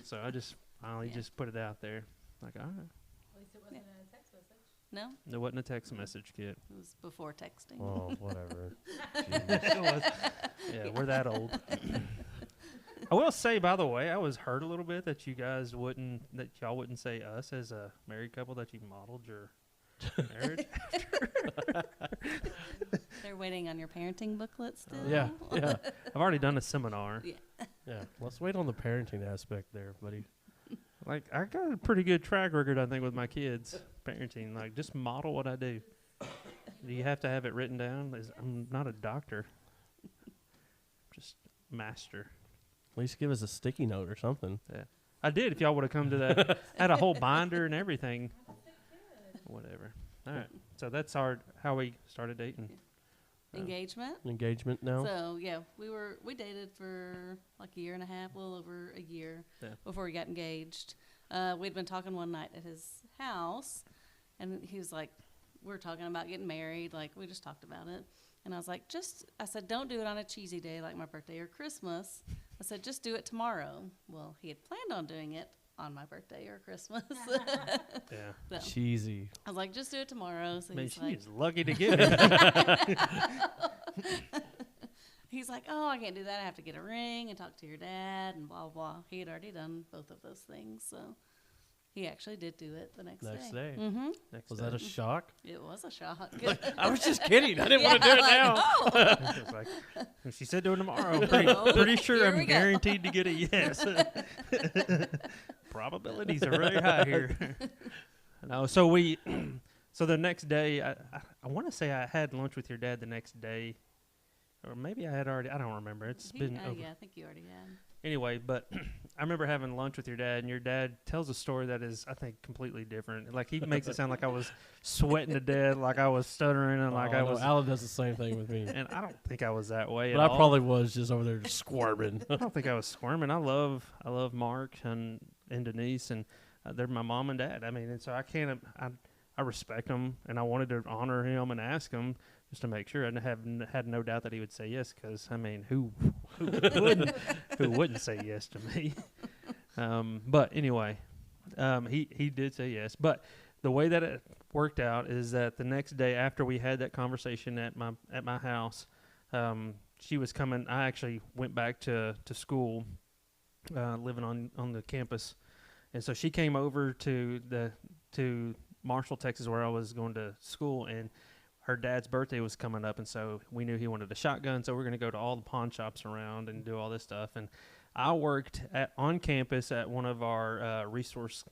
So I just finally just put it out there, all right. At least it wasn't a text message. No, It wasn't a text message, kid. it was before texting. Oh, whatever. Yeah, we're that old. I will say, by the way, I was hurt a little bit that y'all wouldn't say us as a married couple that you modeled your marriage. They're waiting on your parenting booklet still. Yeah, yeah, I've already done a seminar. yeah. Let's wait on the parenting aspect there, buddy. I got a pretty good track record, I think, with my kids parenting. Just model what I do. Do you have to have it written down? I'm not a doctor. Just master. At least give us a sticky note or something. Yeah, I did. If y'all would have come to that, I had a whole binder and everything. Whatever. All right. So that's how we started dating. Engagement. Engagement now? So yeah, we dated for a year and a half, a little over a year before we got engaged. We'd been talking one night at his house, and he was like, we were talking about getting married. We just talked about it. And I was like, I said, don't do it on a cheesy day like my birthday or Christmas. I said, just do it tomorrow. Well, he had planned on doing it on my birthday or Christmas. Yeah. So Cheesy. I was like, just do it tomorrow. So Man, he's like, she's lucky to get it. he's like, oh, I can't do that. I have to get a ring and talk to your dad and blah, blah. He had already done both of those things. So he actually did do it the next day. Mm-hmm. Was that a shock? It was a shock. I was just kidding. I didn't want to do it now. Oh. She said do it tomorrow. I'm pretty sure Here I'm we go. guaranteed to get a yes. Probabilities are really high here. No, so the next day, I want to say I had lunch with your dad the next day, or maybe I had already. I don't remember. It's been over. Yeah, I think you already had. Anyway, but I remember having lunch with your dad, and your dad tells a story that is, I think, completely different. He makes it sound like I was sweating to death, like I was stuttering, and I was. Alan does the same thing with me. And I don't think I was that way. But at I all. probably was just over there just squirming. I don't think I was squirming. I love Mark and Denise, and they're my mom and dad. I mean, and so I respect them, and I wanted to honor him and ask him just to make sure. I had no doubt that he would say yes, because I mean, who wouldn't say yes to me? But anyway, he did say yes. But the way that worked out is that the next day after we had that conversation at my house, she was coming. I actually went back to school, living on the campus, and so she came over to Marshall, Texas, where I was going to school, and her dad's birthday was coming up, and so we knew he wanted a shotgun, so we're going to go to all the pawn shops around and do all this stuff. And I worked on campus at one of our resource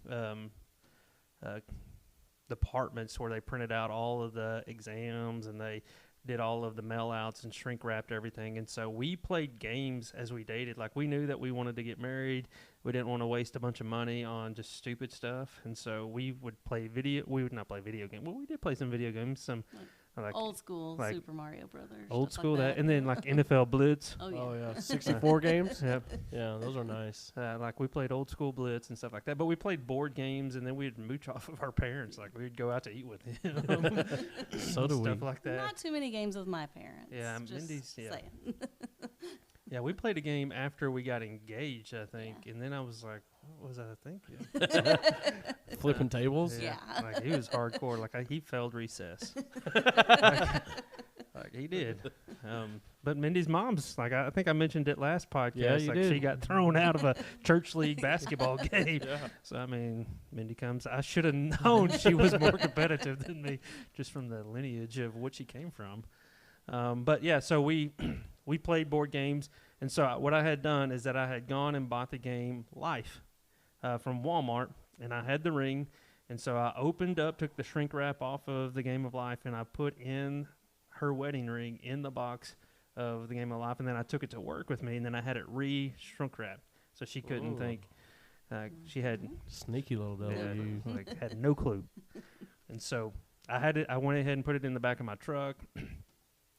departments where they printed out all of the exams and they did all of the mail outs and shrink wrapped everything. And so we played games as we dated. Like, we knew that we wanted to get married. We didn't want to waste a bunch of money on just stupid stuff. And so we would not play video games. Well, we did play some video games, some like old school Super Mario Brothers. Old stuff school like that. And then like NFL Blitz. Oh yeah. Oh yeah, 64 games. Yep. Yeah, those are nice. Like, we played old school Blitz and stuff like that. But we played board games, and then we'd mooch off of our parents. Like, we'd go out to eat with them. So do we. Stuff like that. Not too many games with my parents. Yeah, just Mindy's. Yeah. saying. Yeah, we played a game after we got engaged, I think. Yeah. And then I was like, what was I thinking? Flipping tables? Yeah. Like, he was hardcore. Like, he failed recess. like he did. But Mindy's mom's, like, I think I mentioned it last podcast. Yeah, you like, did. she got thrown out of a church league basketball game. Yeah. So, I mean, Mindy comes. I should have known she was more competitive than me just from the lineage of what she came from. But, yeah, so we played board games. And so what I had done is that I had gone and bought the game Life from Walmart, and I had the ring. And so I took the shrink wrap off of the Game of Life, and I put in her wedding ring in the box of the Game of Life, and then I took it to work with me, and then I had it shrink wrapped, so she couldn't think. She had Sneaky little devil. yeah, like had no clue. And so I went ahead and put it in the back of my truck.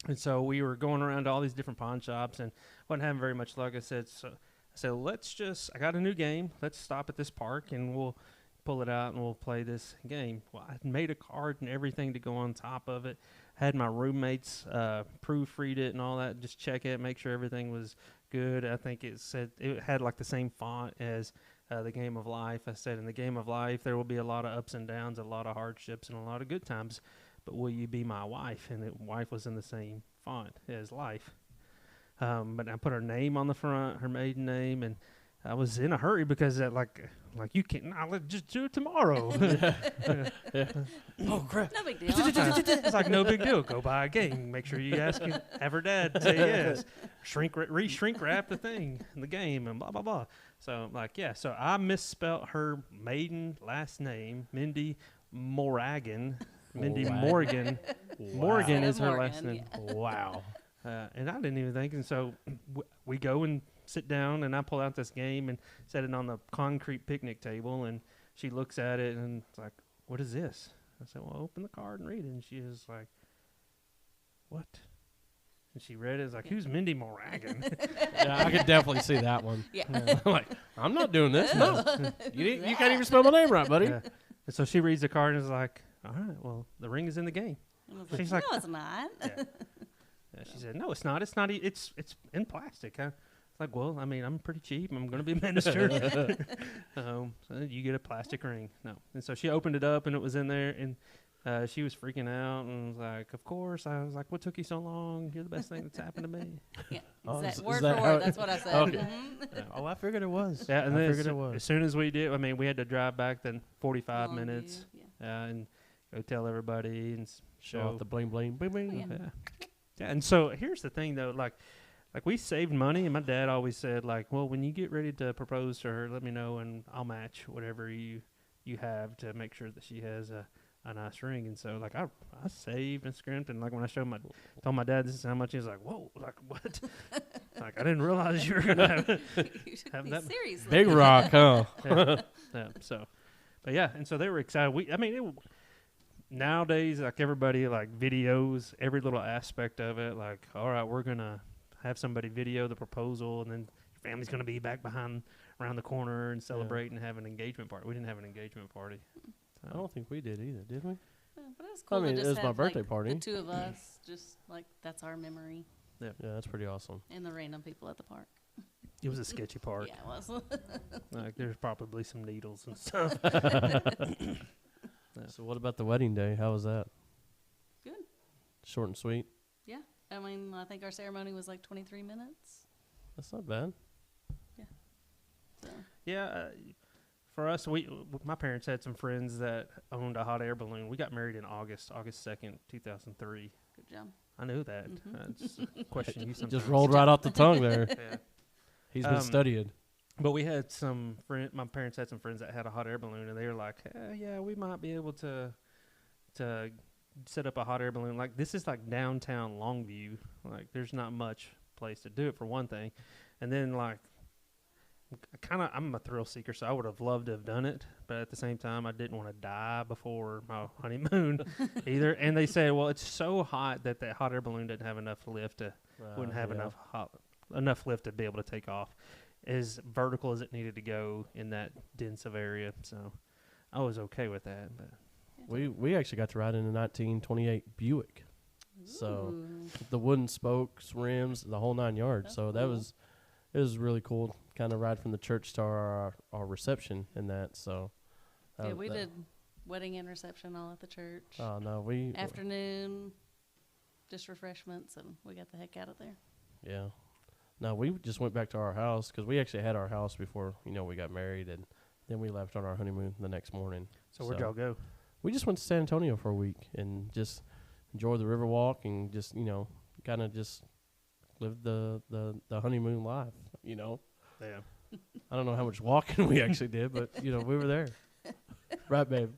And so we were going around to all these different pawn shops and wasn't having very much luck. I said, I got a new game. Let's stop at this park and we'll pull it out and we'll play this game. Well, I made a card and everything to go on top of it. Had my roommates proofread it and all that, just check it, make sure everything was good. I think it had like the same font as the Game of Life. I said, in the Game of Life, there will be a lot of ups and downs, a lot of hardships, and a lot of good times. But will you be my wife? And the wife was in the same font as Life. But I put her name on the front, her maiden name, and I was in a hurry because like you can't. Let's just do it tomorrow. Oh crap! No big deal. It's like no big deal. Go buy a game. Make sure you have her dad say yes. Shrink wrap the thing in the game and blah blah blah. So so I misspelt her maiden last name, Mindy Morgan. Mindy Morgan. Morgan is her last name. Yeah. Wow. And I didn't even think. And so we go and sit down, and I pull out this game and set it on the concrete picnic table. And she looks at it and it's like, "What is this?" I said, "Well, open the card and read it." And she was like, "What?" And she read it. It's like, "Who's Mindy Morgan?" Yeah, I could definitely see that one. Yeah. Like, I'm not doing this. No, you can't even spell my name right, buddy. Yeah. And so she reads the card and is like, "All right, well, the ring is in the game." She's like, no, it's not. Yeah. She said, "No, it's not. It's not. It's in plastic." Huh? It's like, well, I mean, I'm pretty cheap. I'm going to be a minister. So you get a plastic ring. No. And so she opened it up, and it was in there, and she was freaking out and was like, "Of course." I was like, "What took you so long? You're the best thing that's happened to me." Yeah, Oh, word that for how word. it- That's what I said. Okay. Mhm. Oh, I figured it was. Yeah, and I then figured it was. as soon as we did, I mean, we had to drive back then 45 Longview, minutes yeah. and go tell everybody and Show off the bling bling bling bling. Oh, yeah. Yeah, and so here's the thing though, like we saved money, and my dad always said, like, well, when you get ready to propose to her, let me know and I'll match whatever you have to make sure that she has a nice ring. And so like I saved and scrimped, and like when I told my dad this is how much, he was like, "Whoa, like what?" Like, I didn't realize you were gonna have You took Have me that- seriously. Big rock, huh? yeah, so, but yeah, and so they were excited. Nowadays, like, everybody like videos every little aspect of it. Like, all right, we're gonna have somebody video the proposal, and then your family's gonna be back around the corner and celebrate and have an engagement party. We didn't have an engagement party. I don't think we did either, did we? Yeah, but it was cool. I mean, to it just was my have, birthday like, party. The two of us, just like that's our memory, Yeah, that's pretty awesome. and the random people at the park. It was a sketchy park. Yeah, it was. Like, there's probably some needles and stuff. So what about the wedding day? How was that? Good. Short and sweet? Yeah. I mean, I think our ceremony was like 23 minutes. That's not bad. So. Yeah, for us, my parents had some friends that owned a hot air balloon. We got married in August 2nd, 2003. Good job. I knew that. Mhm. I just question you It sometimes. just rolled right off the tongue there. Yeah. He's been studying. But we had my parents had some friends that had a hot air balloon, and they were like, yeah, we might be able to set up a hot air balloon. Like, this is like downtown Longview. Like, there's not much place to do it, for one thing. And then, like, I'm a thrill seeker, so I would have loved to have done it. But at the same time, I didn't want to die before my honeymoon either. And they said, well, it's so hot that hot air balloon didn't have enough lift wouldn't have enough lift to be able to take off as vertical as it needed to go in that dense of area. So I was okay with that. But We actually got to ride in a 1928 Buick. So Ooh. the wooden spokes, rims, the whole 9 yards. That's So cool. it was really cool. Kind of ride from the church to our reception in that. So Yeah, we did wedding and reception all at the church. Oh no, we Afternoon, just refreshments, and we got the heck out of there. Yeah. No, we just went back to our house because we actually had our house before, we got married, and then we left on our honeymoon the next morning. so where'd y'all go? We just went to San Antonio for a week and just enjoyed the Riverwalk and just, kind of just lived the honeymoon life, Yeah. I don't know how much walking we actually did, but, we were there. Right, babe?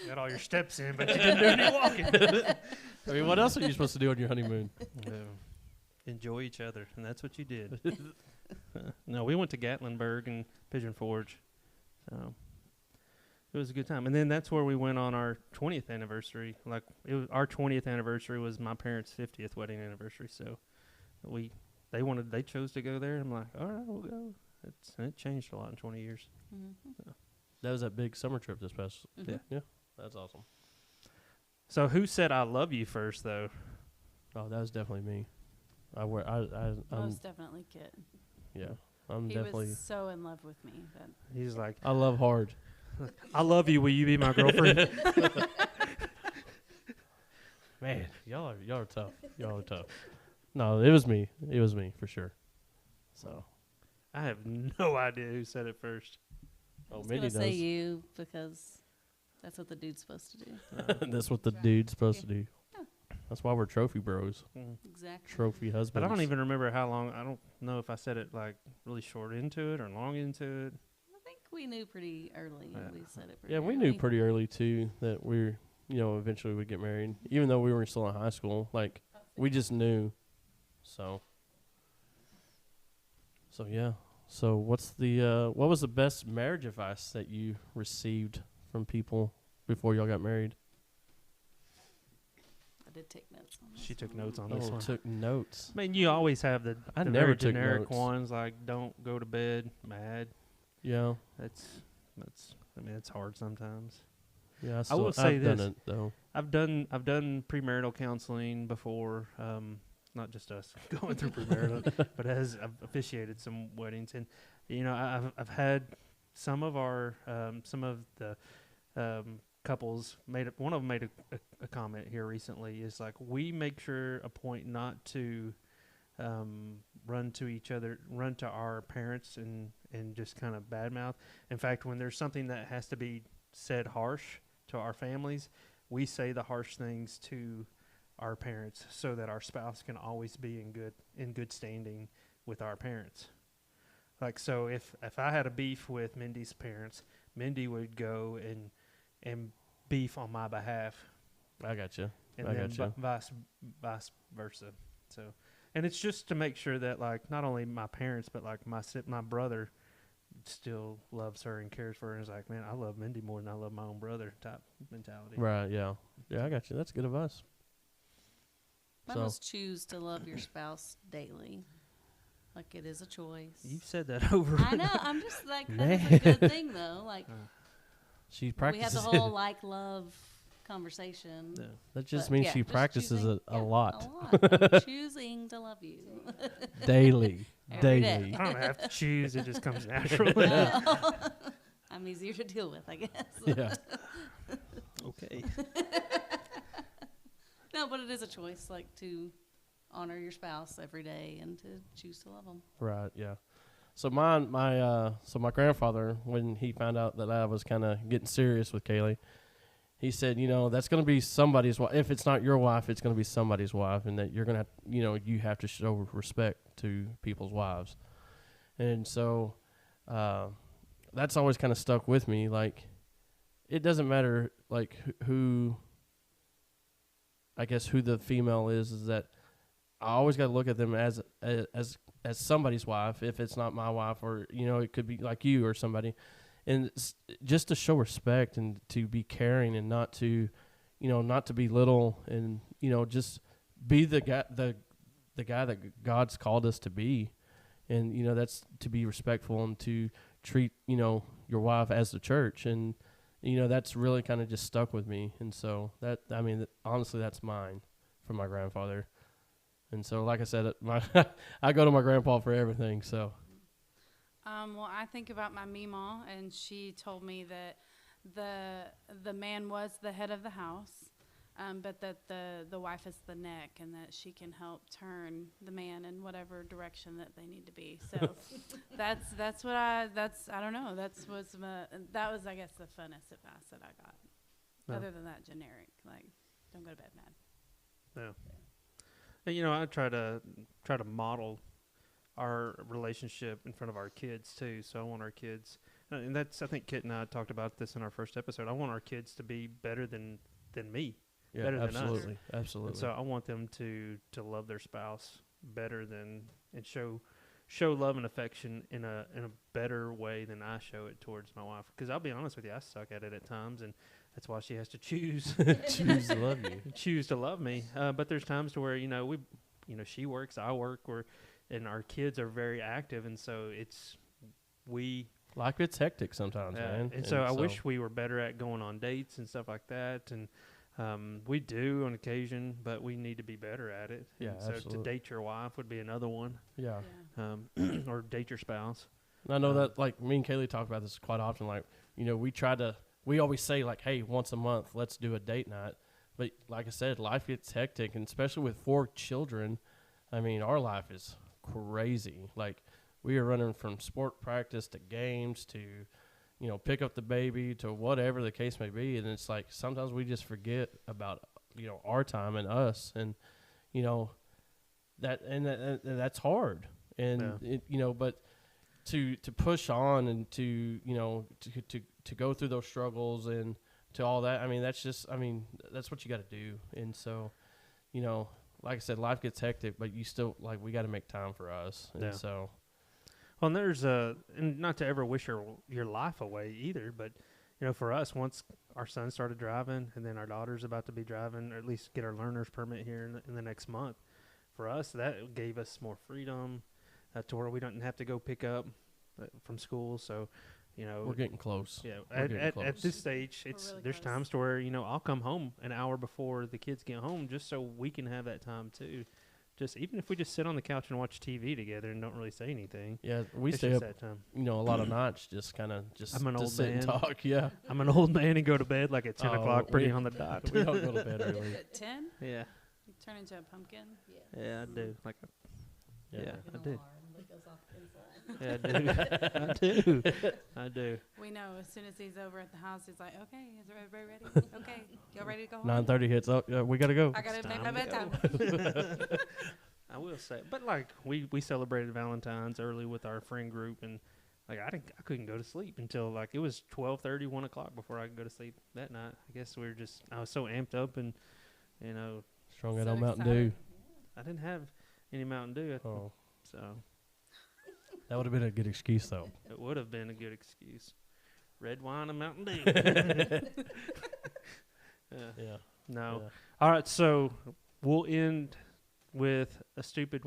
Got all your steps in, but you didn't do any walking. I mean, what else are you supposed to do on your honeymoon? Enjoy each other, and that's what you did. No, we went to Gatlinburg and Pigeon Forge. So it was a good time. And then that's where we went on our 20th anniversary. Like, our 20th anniversary was my parents' 50th wedding anniversary. So they chose to go there. I'm like, all right, we'll go. It changed a lot in 20 years. Mm-hmm. That was that big summer trip this past. Mhm. Yeah. That's awesome. So who said I love you first, though? Oh, that was definitely me. I'm Most definitely Kit. yeah. I'm He definitely. was so in love with me. That He's like, I love hard. I love you. Will you be my girlfriend? Man, y'all are tough. Y'all are tough. No, it was me. It was me for sure. So, I have no idea who said it first. I oh, was Mindy gonna say does. you because that's what the dude's supposed to do. That's what the dude's supposed to do. That's why we're trophy bros, Exactly. trophy husbands. But I don't even remember how long. I don't know if I said it like really short into it or long into it. I think we knew pretty early. Yeah. We said it pretty Yeah, we knew pretty early too that we're, eventually would get married, even though we were still in high school. Like, we just knew. So yeah. So what was the best marriage advice that you received from people before y'all got married? I did take notes on this She took one. notes on this one. Took notes. I mean, you always have the I the never very took generic notes. ones like don't go to bed mad. Yeah. That's it's hard sometimes. Yeah, I will say I've done this. it though. I've done premarital counseling before, not just us going through premarital, but I've officiated some weddings, and I've had some of the couples one of them made a comment here recently. Is like, we make sure a point not to run to our parents and just kind of badmouth. In fact, when there's something that has to be said harsh to our families, we say the harsh things to our parents so that our spouse can always be in good standing with our parents. Like, so if I had a beef with Mindy's parents, Mindy would go and beef on my behalf, I got you. and I then gotcha. vice versa. So, and it's just to make sure that, like, not only my parents but like my brother still loves her and cares for her, and is like, man, I love Mindy more than I love my own brother type mentality. Right. Yeah. Yeah. I got you. That's good advice. Mine So- was choose to love your spouse daily. Like, it is a choice. You've said that over. I know. I'm just like, that's a good thing though. Like, She we had practices the whole like love conversation. Yeah. That just But, means yeah, she just practices choosing- it a yeah, lot. A lot. Choosing to love you. Daily. Every Daily. day. I don't have to choose; it just comes naturally. No. I'm easier to deal with, I guess. Yeah. Okay. No, but it is a choice, like to honor your spouse every day and to choose to love them. Right. Yeah. So my grandfather, when he found out that I was kind of getting serious with Kaylee, he said, that's going to be somebody's wife. If it's not your wife, it's going to be somebody's wife, and that you're going to, you have to show respect to people's wives. And so that's always kind of stuck with me. Like, it doesn't matter, like, who the female is that I always got to look at them as somebody's wife, if it's not my wife, or, it could be like you or somebody. And just to show respect and to be caring and not to belittle and, just be the guy that God's called us to be. And, that's to be respectful and to treat, your wife as the church. And, that's really kind of just stuck with me. And so honestly, that's mine from my grandfather. And so, like I said, I go to my grandpa for everything, so. Well, I think about my Meemaw, and she told me that the man was the head of the house, but that the wife is the neck, and that she can help turn the man in whatever direction that they need to be. So I don't know. That was, I guess, the funnest advice that I got. No. Other than that, generic, like, don't go to bed mad. Yeah. And, I try to model our relationship in front of our kids too. So I want our kids, and I think Kit and I talked about this in our first episode. I want our kids to be better than me, better than us. Absolutely. And so I want them to love their spouse better than, and show love and affection in a better way than I show it towards my wife. Because I'll be honest with you, I suck at it at times, and that's why she has to choose to love you, choose to love me. But there's times to where she works, I work, and our kids are very active, and so life gets hectic sometimes, man. And so I wish we were better at going on dates and stuff like that, and we do on occasion, but we need to be better at it. Yeah, and so absolutely. to date your wife would be another one. Yeah. Or date your spouse. And I know that, like, me and Kaylee talk about this quite often. Like, we always say, like, hey, once a month, let's do a date night. But like I said, life gets hectic, and especially with 4 children, I mean, our life is crazy. Like, we are running from sport practice to games to, pick up the baby to whatever the case may be. And it's like, sometimes we just forget about, our time and us. And, that's hard. And, but to push on and to go through those struggles and to all that, I mean, that's what you got to do. And so, like I said, life gets hectic, but you still, like, we got to make time for us. And so. Well, and there's and not to ever wish your life away either, but, for us, once our son started driving and then our daughter's about to be driving, or at least get our learner's permit here in the next month, for us, that gave us more freedom to where we don't have to go pick up from school. So, we're getting close. Yeah, Close. at this stage, there's times to where I'll come home an hour before the kids get home just so we can have that time too. Just even if we just sit on the couch and watch TV together and don't really say anything. Yeah, we stay up. A lot of nights just kind of I'm an old sit man. and talk. Yeah, I'm an old man and go to bed like at 10 o'clock, pretty on the dot. We don't go to bed early. At 10? Yeah. You turn into a pumpkin? Yeah, I do. Yeah, I do. Yeah, I do. I do. We know as soon as he's over at the house, he's like, okay, is everybody ready? Okay, y'all ready to go home? 9:30 hits up. We gotta go. I gotta make my time bedtime. I will say, but like we celebrated Valentines early with our friend group, and like I couldn't go to sleep until like it was 12:30, 1 o'clock before I could go to sleep that night. I guess I was so amped up, and strong So out on Mountain Dew. excited. I didn't have any Mountain Dew, so That would have been a good excuse, though. it would have been a good excuse. Red wine and Mountain Dew. Yeah. No. Yeah. All right, so we'll end with a stupid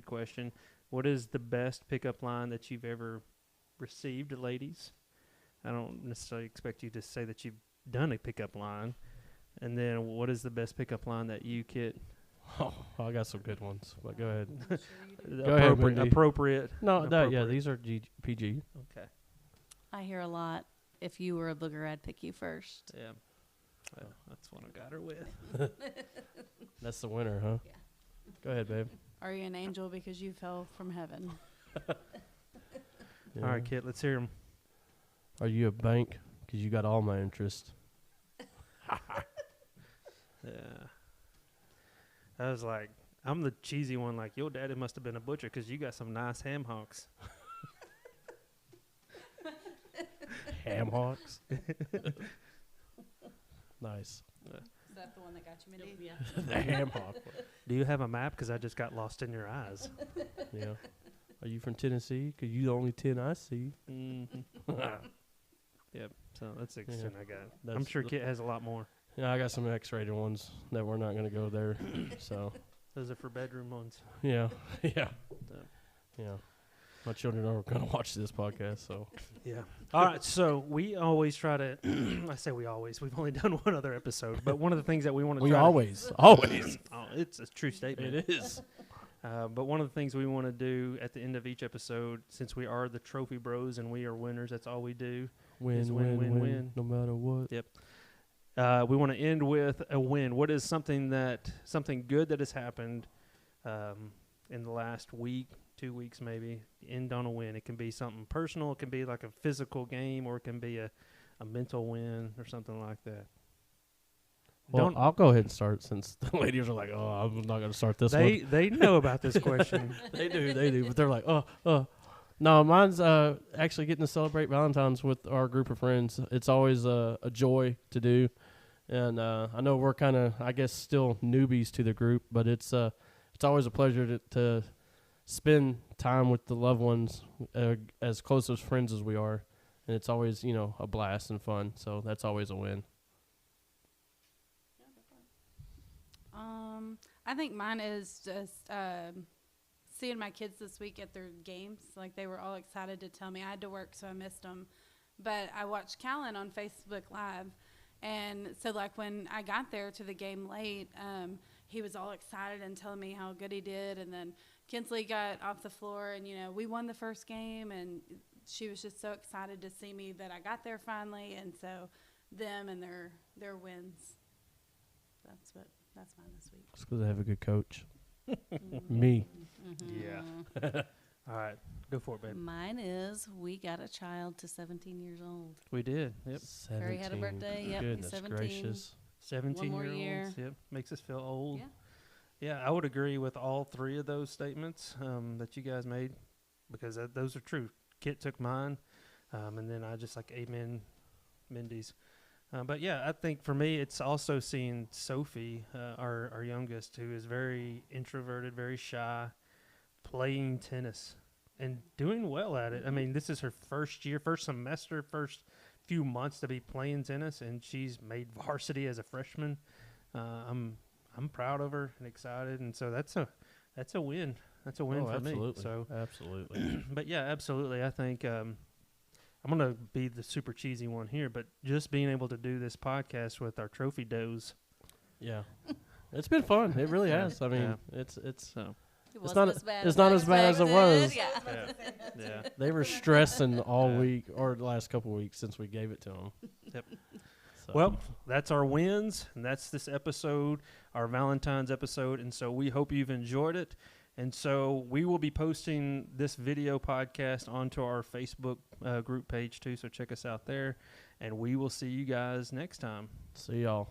question. What is the best pickup line that you've ever received, ladies? I don't necessarily expect you to say that you've done a pickup line. And then what is the best pickup line that you, Kit? Oh, I got some good ones. But go ahead. Go ahead, Mindy. Appropriate. No, Appropriate. yeah, these are PG. Okay. I hear a lot, if you were a booger, I'd pick you first. Yeah. Well, that's what I got her with. That's the winner, huh? Yeah. Go ahead, babe. Are you an angel because you fell from heaven? Yeah. All right, Kit, let's hear them. Are you a bank? Because you got all my interest. Yeah. I was like, I'm the cheesy one. Like, your daddy must have been a butcher because you got some nice ham hocks. Ham hocks. Nice. Is that the one that got you, Mindy? Yeah. The ham hock. Do you have a map? Because I just got lost in your eyes. Yeah. Are you from Tennessee? Because you the only 10 I see. Mm-hmm. Yep. So that's the extent I got. I'm That's sure the- Kit has a lot more. Yeah, I got some X-rated ones that we're not going to go there. So, Those are for bedroom ones. yeah. Yeah. So. Yeah. My children are going to watch this podcast, so. Yeah. All right. So we always try to. I say we always. We've only done one other episode, but one of the things that we want to. We try always. Oh, it's a true statement. It is. But one of the things we want to do at the end of each episode, since we are the Trophy Bros and we are winners, that's all we do. Win, win, win, win, win, win. no matter what. Yep. We want to end with a win. What is something good that has happened in the last week, 2 weeks maybe? End on a win. It can be something personal. It can be like a physical game, or it can be a mental win or something like that. Well, I'll go ahead and start since the ladies are like, oh, I'm not going to start this one. They know about this question. They do. But they're like, No, mine's actually getting to celebrate Valentines with our group of friends. It's always a joy to do. And I know we're kind of, I guess, still newbies to the group, but it's always a pleasure to spend time with the loved ones as close as friends as we are. And it's always, a blast and fun. So that's always a win. I think mine is just seeing my kids this week at their games. Like, they were all excited to tell me. I had to work, so I missed them. But I watched Callan on Facebook Live. And so, like, when I got there to the game late, he was all excited and telling me how good he did. And then Kinsley got off the floor, and, we won the first game. And she was just so excited to see me that I got there finally. And so them and their wins. That's mine this week. It's because I have a good coach. Me. Yeah. All right. Go for it, babe. Mine is we got a child to 17 years old. We did. Yep. Harry had a 17. birthday. Yep, he's Goodness 17. gracious. 17 more year year. olds. Yep. Makes us feel old. Yeah. Yeah, I would agree with all three of those statements that you guys made, because those are true. Kit took mine, and then I just amen Mindy's. But yeah, I think for me, it's also seeing Sophie, our youngest, who is very introverted, very shy, playing tennis and doing well at it. I mean, this is her first semester, first few months to be playing tennis, and she's made varsity as a freshman. I'm proud of her and excited, and so that's a win. That's a win for absolutely. me. So Absolutely. but yeah, absolutely. I think I'm going to be the super cheesy one here, but just being able to do this podcast with our trophy does. Yeah. It's been fun. It really has. I mean, Yeah. it's So, It It's wasn't not- as bad it's not as bad as it was. Yeah. yeah. they were stressing all Yeah. week or the last couple of weeks since we gave it to them. Yep. So, Well, that's our wins, and that's this episode, our Valentine's episode, and so we hope you've enjoyed it. And so we will be posting this video podcast onto our Facebook group page too, so check us out there, and we will see you guys next time. see y'all.